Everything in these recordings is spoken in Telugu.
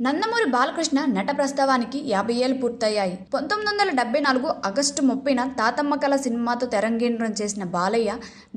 నందమూరి బాలకృష్ణ నట ప్రస్థావానికి 50 ఏళ్లు పూర్తయ్యాయి. 1974 ఆగస్టు 30న తాతమ్మ కళ సినిమాతో తెరంగేట్రం చేసిన బాలయ్య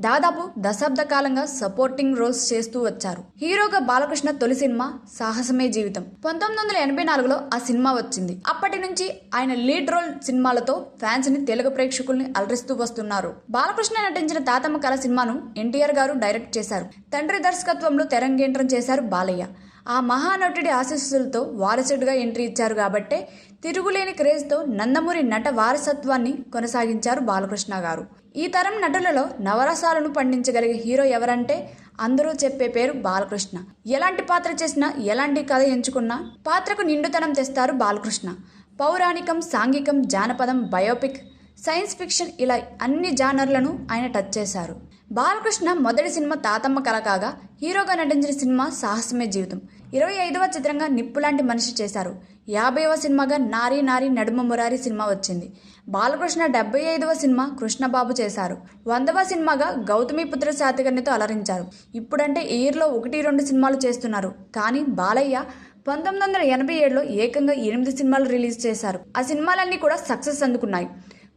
దాదాపు దశాబ్ద కాలంగా సపోర్టింగ్ రోల్స్ చేస్తూ వచ్చారు. హీరోగా బాలకృష్ణ తొలి సినిమా సాహసమే జీవితం 1984లో ఆ సినిమా వచ్చింది. అప్పటి నుంచి ఆయన లీడ్ రోల్ సినిమాలతో ఫ్యాన్స్ ని తెలుగు ప్రేక్షకుల్ని అలరిస్తూ వస్తున్నారు. బాలకృష్ణ నటించిన తాతమ్మ కళ సినిమాను ఎన్టీఆర్ గారు డైరెక్ట్ చేశారు. తండ్రి దర్శకత్వంలో తెరంగేట్రం చేశారు బాలయ్య. ఆ మహానటుడి ఆశీస్సులతో వారసుడిగా ఎంట్రీ ఇచ్చారు కాబట్టే తిరుగులేని క్రేజ్తో నందమూరి నట వారసత్వాన్ని కొనసాగించారు బాలకృష్ణ గారు. ఈ తరం నటులలో నవరసాలను పండించగలిగే హీరో ఎవరంటే అందరూ చెప్పే పేరు బాలకృష్ణ. ఎలాంటి పాత్ర చేసినా, ఎలాంటి కథ ఎంచుకున్నా పాత్రకు నిండుతనం తెస్తారు బాలకృష్ణ. పౌరాణికం, సాంఘికం, జానపదం, బయోపిక్, సైన్స్ ఫిక్షన్ ఇలా అన్ని జానర్లను ఆయన టచ్ చేశారు. బాలకృష్ణ మొదటి సినిమా తాతమ్మ కళ కాగా హీరోగా నటించిన సినిమా సాహసమే జీవితం. 25వ చిత్రంగా నిప్పులాంటి మనిషి చేశారు. 50వ సినిమాగా నారీ నారీ నడుమ మురారి సినిమా వచ్చింది. బాలకృష్ణ 75వ సినిమా కృష్ణబాబు చేశారు. 100వ సినిమాగా గౌతమిపుత్ర శాతకర్ణితో అలరించారు. ఇప్పుడంటే ఇయర్లో 1-2 సినిమాలు చేస్తున్నారు. కానీ బాలయ్య 1987లో ఏకంగా 8 సినిమాలు రిలీజ్ చేశారు. ఆ సినిమాలన్నీ కూడా సక్సెస్ అందుకున్నాయి.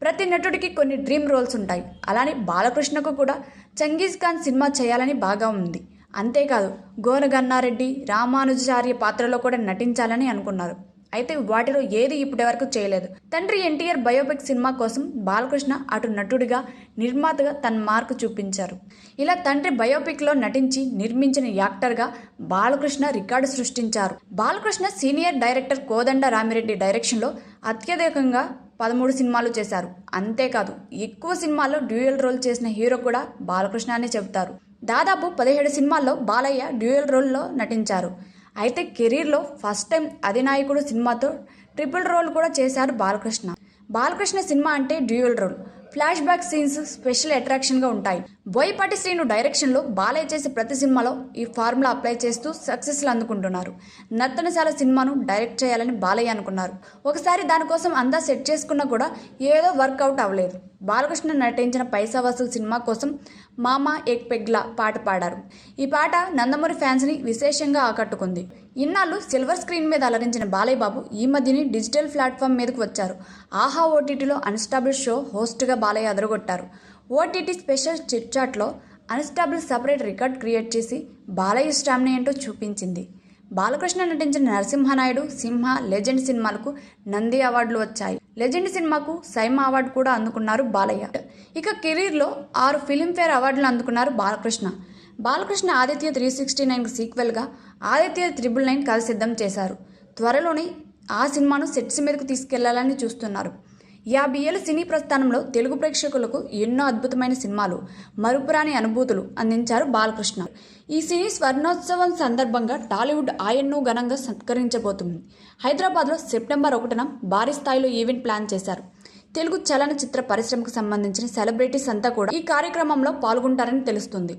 ప్రతి నటుడికి కొన్ని డ్రీమ్ రోల్స్ ఉంటాయి. అలానే బాలకృష్ణకు కూడా చంగీజ్ ఖాన్ సినిమా చేయాలని బాగా ఉంది. అంతేకాదు గోన గన్నారెడ్డి, రామానుజాచార్య పాత్రలో కూడా నటించాలని అనుకున్నారు. అయితే వాటిలో ఏది ఇప్పటి వరకు చేయలేదు. తండ్రి ఎన్టీఆర్ బయోపిక్ సినిమా కోసం బాలకృష్ణ అటు నటుడిగా, నిర్మాతగా తన మార్కు చూపించారు. ఇలా తండ్రి బయోపిక్లో నటించి నిర్మించిన యాక్టర్గా బాలకృష్ణ రికార్డు సృష్టించారు. బాలకృష్ణ సీనియర్ డైరెక్టర్ కోదండ రామిరెడ్డి డైరెక్షన్లో అత్యధికంగా 13 సినిమాలు చేశారు. అంతేకాదు ఎక్కువ సినిమాల్లో డ్యూయల్ రోల్ చేసిన హీరో కూడా బాలకృష్ణ అనే చెబుతారు. దాదాపు 17 సినిమాల్లో బాలయ్య డ్యూయల్ రోల్లో నటించారు. అయితే కెరీర్లో ఫస్ట్ టైం అధినాయకుడు సినిమాతో ట్రిపుల్ రోల్ కూడా చేశారు బాలకృష్ణ. బాలకృష్ణ సినిమా అంటే dual role, flashback scenes special అట్రాక్షన్గా ఉంటాయి. బోయపాటి శ్రీను డైరెక్షన్లో బాలయ్య చేసే ప్రతి సినిమాలో ఈ ఫార్ములా అప్లై చేస్తూ సక్సెస్లు అందుకుంటున్నారు. నర్తనశాల సినిమాను డైరెక్ట్ చేయాలని బాలయ్య అనుకున్నారు. ఒకసారి దానికోసం అంతా సెట్ చేసుకున్నా కూడా ఏదో వర్కౌట్ అవ్వలేదు. బాలకృష్ణ నటించిన పైసా వసూల్ సినిమా కోసం మామా ఏక్ పెగ్లా పాట పాడారు. ఈ పాట నందమూరి ఫ్యాన్స్ని విశేషంగా ఆకట్టుకుంది. ఇన్నాళ్ళు సిల్వర్ స్క్రీన్ మీద అలరించిన బాలయ్య బాబు ఈ మధ్యనే డిజిటల్ ప్లాట్ఫామ్ మీదకు వచ్చారు. ఆహా ఓటీటీలో అన్స్టాబుల్ షో హోస్ట్గా బాలయ్య అదరగొట్టారు. ఓటీటీ స్పెషల్ చిట్ చాట్లో అన్స్టాబుల్ సపరేట్ రికార్డ్ క్రియేట్ చేసి బాలయ్య స్టామినా ఏంటో చూపించింది. బాలకృష్ణ నటించిన నరసింహనాయుడు, సింహ, లెజెండ్ సినిమాలకు నంది అవార్డులు వచ్చాయి. లెజెండ్ సినిమాకు సైమా అవార్డు కూడా అందుకున్నారు బాలయ్య. ఇక కెరీర్లో 6 ఫిలింఫేర్ అవార్డులు అందుకున్నారు బాలకృష్ణ. బాలకృష్ణ ఆదిత్య 369కు సీక్వెల్గా ఆదిత్య 999 కథ సిద్ధం చేశారు. త్వరలోనే ఆ సినిమాను సెట్స్ మీదకు తీసుకెళ్లాలని చూస్తున్నారు. 50 ఏళ్ల సినీ ప్రస్థానంలో తెలుగు ప్రేక్షకులకు ఎన్నో అద్భుతమైన సినిమాలు, మరుపురాని అనుభూతులు అందించారు బాలకృష్ణ. ఈ సినీ స్వర్ణోత్సవం సందర్భంగా టాలీవుడ్ ఆయన్ను ఘనంగా సత్కరించబోతుంది. హైదరాబాద్లో సెప్టెంబర్ 1న భారీ స్థాయిలో ఈవెంట్ ప్లాన్ చేశారు. తెలుగు చలనచిత్ర పరిశ్రమకు సంబంధించిన సెలబ్రిటీస్ అంతా కూడా ఈ కార్యక్రమంలో పాల్గొంటారని తెలుస్తుంది.